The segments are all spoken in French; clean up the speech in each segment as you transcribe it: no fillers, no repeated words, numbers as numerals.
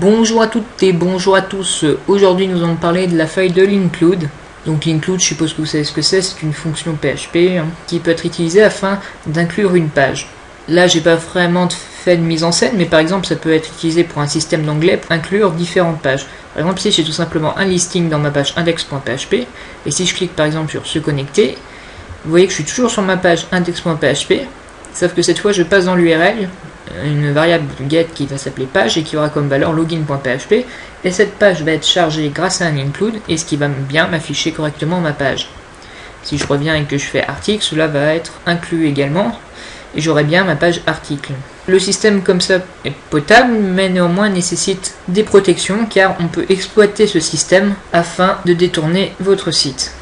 Bonjour à toutes et bonjour à tous. Aujourd'hui nous allons parler de la faille de l'include. Donc l'include, je suppose que vous savez ce que c'est une fonction PHP qui peut être utilisée afin d'inclure une page. Là j'ai pas vraiment fait de mise en scène, mais par exemple ça peut être utilisé pour un système d'anglais pour inclure différentes pages. Par exemple ici j'ai tout simplement un listing dans ma page index.php, et si je clique par exemple sur se connecter, vous voyez que je suis toujours sur ma page index.php, sauf que cette fois je passe dans l'URL une variable get qui va s'appeler page et qui aura comme valeur login.php, et cette page va être chargée grâce à un include, et ce qui va bien m'afficher correctement ma page. Si je reviens et que je fais article, cela va être inclus également, et j'aurai bien ma page article. Le système comme ça est potable, mais néanmoins nécessite des protections, car on peut exploiter ce système afin de détourner votre site.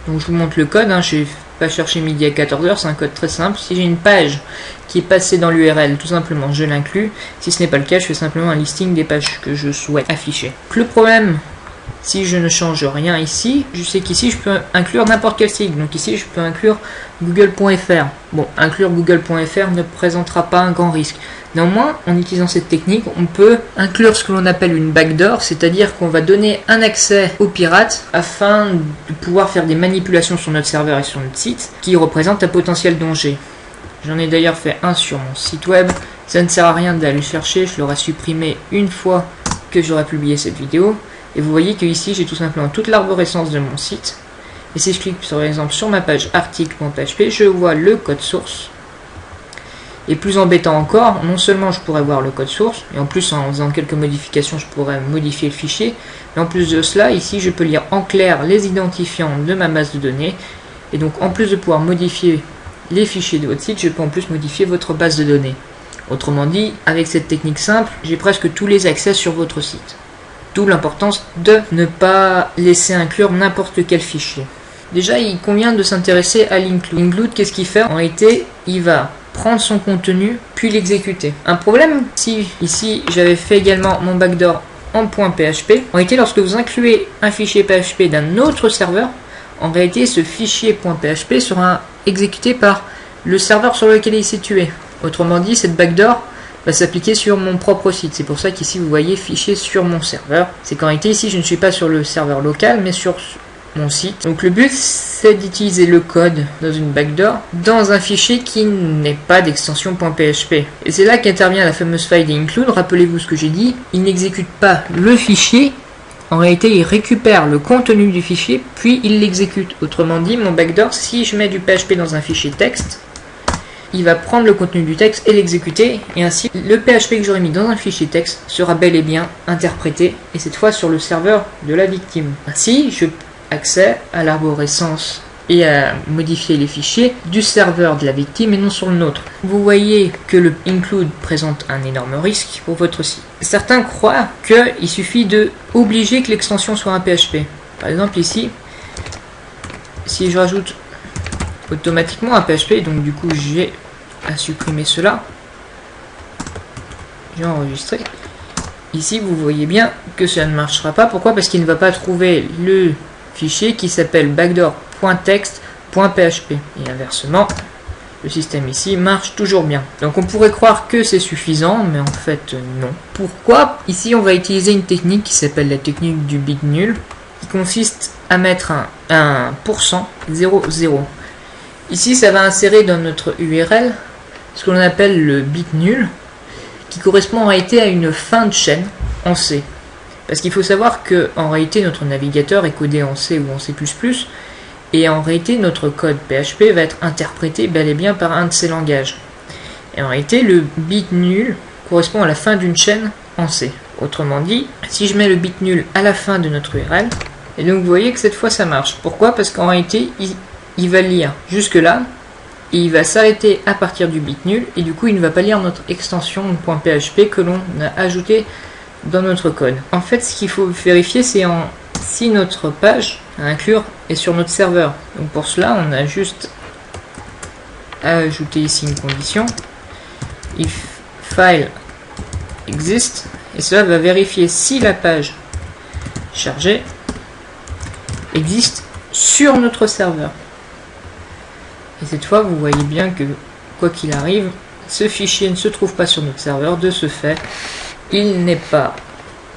Donc je vous montre le code, je vais pas chercher midi à 14h, c'est un code très simple. Si j'ai une page qui est passée dans l'URL, tout simplement je l'inclus. Si ce n'est pas le cas, je fais simplement un listing des pages que je souhaite afficher. Le problème, si je ne change rien ici, je sais qu'ici je peux inclure n'importe quel site. Donc ici je peux inclure google.fr. Bon, inclure google.fr ne présentera pas un grand risque. Néanmoins, en utilisant cette technique, on peut inclure ce que l'on appelle une backdoor, c'est-à-dire qu'on va donner un accès aux pirates afin de pouvoir faire des manipulations sur notre serveur et sur notre site qui représentent un potentiel danger. J'en ai d'ailleurs fait un sur mon site web. Ça ne sert à rien d'aller chercher, je l'aurai supprimé une fois que j'aurai publié cette vidéo. Et vous voyez que ici j'ai tout simplement toute l'arborescence de mon site. Et si je clique par exemple sur ma page article.php, je vois le code source. Et plus embêtant encore, non seulement je pourrais voir le code source, et en plus en faisant quelques modifications je pourrais modifier le fichier, mais en plus de cela, ici je peux lire en clair les identifiants de ma base de données, et donc en plus de pouvoir modifier les fichiers de votre site, je peux en plus modifier votre base de données. Autrement dit, avec cette technique simple, j'ai presque tous les accès sur votre site. D'où l'importance de ne pas laisser inclure n'importe quel fichier. Déjà, il convient de s'intéresser à l'include. L'include, qu'est-ce qu'il fait? En réalité, il va prendre son contenu, puis l'exécuter. Un problème, si ici j'avais fait également mon backdoor en .php, en réalité lorsque vous incluez un fichier PHP d'un autre serveur, en réalité ce fichier .php sera exécuté par le serveur sur lequel il est situé. Autrement dit, cette backdoor va s'appliquer sur mon propre site. C'est pour ça qu'ici vous voyez fichier sur mon serveur. C'est qu'en réalité ici je ne suis pas sur le serveur local mais sur mon site. Donc le but c'est d'utiliser le code dans une backdoor dans un fichier qui n'est pas d'extension .php. Et c'est là qu'intervient la fameuse faille d'include. Rappelez-vous ce que j'ai dit, il n'exécute pas le fichier, en réalité il récupère le contenu du fichier puis il l'exécute. Autrement dit, mon backdoor, si je mets du PHP dans un fichier texte, il va prendre le contenu du texte et l'exécuter, et ainsi le PHP que j'aurais mis dans un fichier texte sera bel et bien interprété, et cette fois sur le serveur de la victime. Ainsi, je accès à l'arborescence et à modifier les fichiers du serveur de la victime et non sur le nôtre. Vous voyez que le include présente un énorme risque pour votre site. Certains croient qu'il suffit de obliger que l'extension soit un PHP. Par exemple ici, si je rajoute automatiquement un PHP, donc du coup j'ai à supprimer cela, j'ai enregistré. Ici vous voyez bien que ça ne marchera pas. Pourquoi? Parce qu'il ne va pas trouver le fichier qui s'appelle backdoor.text.php, et inversement le système ici marche toujours bien. Donc on pourrait croire que c'est suffisant, mais en fait non. Pourquoi? Ici on va utiliser une technique qui s'appelle la technique du bit nul, qui consiste à mettre un %00. Ici ça va insérer dans notre URL ce que l'on appelle le bit nul, qui correspond en réalité à une fin de chaîne en C. Parce qu'il faut savoir que en réalité notre navigateur est codé en C ou en C++, et en réalité notre code PHP va être interprété bel et bien par un de ces langages. Et en réalité le bit nul correspond à la fin d'une chaîne en C. Autrement dit, si je mets le bit nul à la fin de notre URL, et donc vous voyez que cette fois ça marche. Pourquoi? Parce qu'en réalité il va lire jusque là, et il va s'arrêter à partir du bit nul, et du coup il ne va pas lire notre extension .php que l'on a ajouté dans notre code. En fait, ce qu'il faut vérifier, c'est si notre page à inclure est sur notre serveur. Donc pour cela, on a juste à ajouter ici une condition, if file exist, et cela va vérifier si la page chargée existe sur notre serveur. Et cette fois, vous voyez bien que quoi qu'il arrive, ce fichier ne se trouve pas sur notre serveur. De ce fait, il n'est pas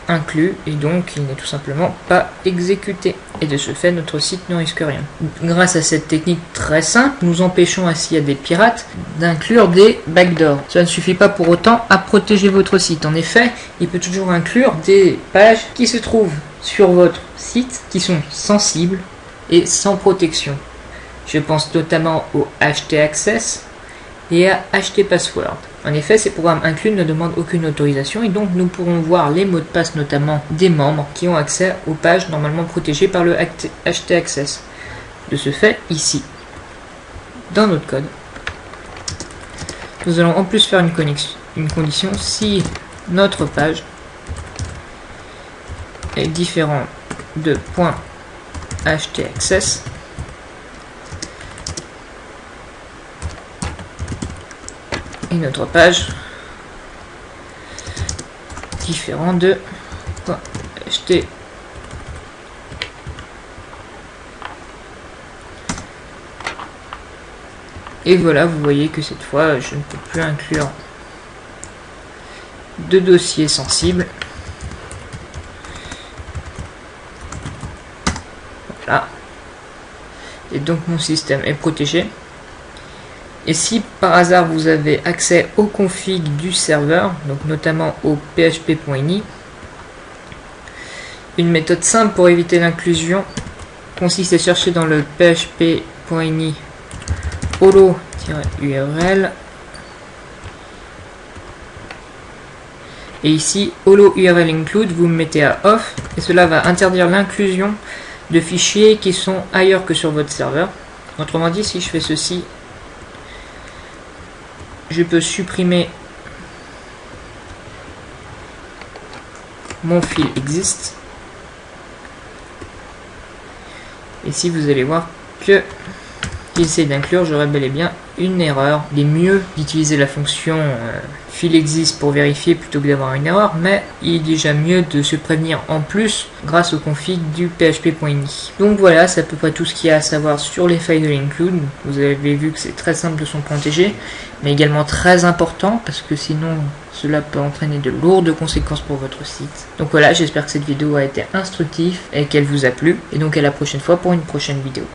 inclus et donc il n'est tout simplement pas exécuté. Et de ce fait, notre site ne risque rien. Grâce à cette technique très simple, nous empêchons ainsi à des pirates d'inclure des backdoors. Cela ne suffit pas pour autant à protéger votre site. En effet, il peut toujours inclure des pages qui se trouvent sur votre site qui sont sensibles et sans protection. Je pense notamment au htaccess et à htpassword. En effet, ces programmes inclus ne demandent aucune autorisation et donc nous pourrons voir les mots de passe notamment des membres qui ont accès aux pages normalement protégées par le htaccess. De ce fait, ici, dans notre code, nous allons en plus faire une condition si notre page est différente de .htaccess et notre page différent de .ht. Et voilà, vous voyez que cette fois je ne peux plus inclure de dossiers sensibles. Voilà. Et donc mon système est protégé. Et si par hasard vous avez accès au config du serveur, donc notamment au php.ini, une méthode simple pour éviter l'inclusion consiste à chercher dans le php.ini holo-url et ici holo url include, vous mettez à off et cela va interdire l'inclusion de fichiers qui sont ailleurs que sur votre serveur. Autrement dit, si je fais ceci, je peux supprimer mon fil existe. Et si vous allez voir que j'essaie d'inclure, j'aurai bel et bien une erreur. Il est mieux d'utiliser la fonction fil existe pour vérifier plutôt que d'avoir une erreur, mais il est déjà mieux de se prévenir en plus grâce au config du php.ini. Donc voilà, c'est à peu près tout ce qu'il y a à savoir sur les failles de l'include. Vous avez vu que c'est très simple de s'en protéger, mais également très important parce que sinon cela peut entraîner de lourdes conséquences pour votre site. Donc voilà, j'espère que cette vidéo a été instructive et qu'elle vous a plu. Et donc à la prochaine fois pour une prochaine vidéo.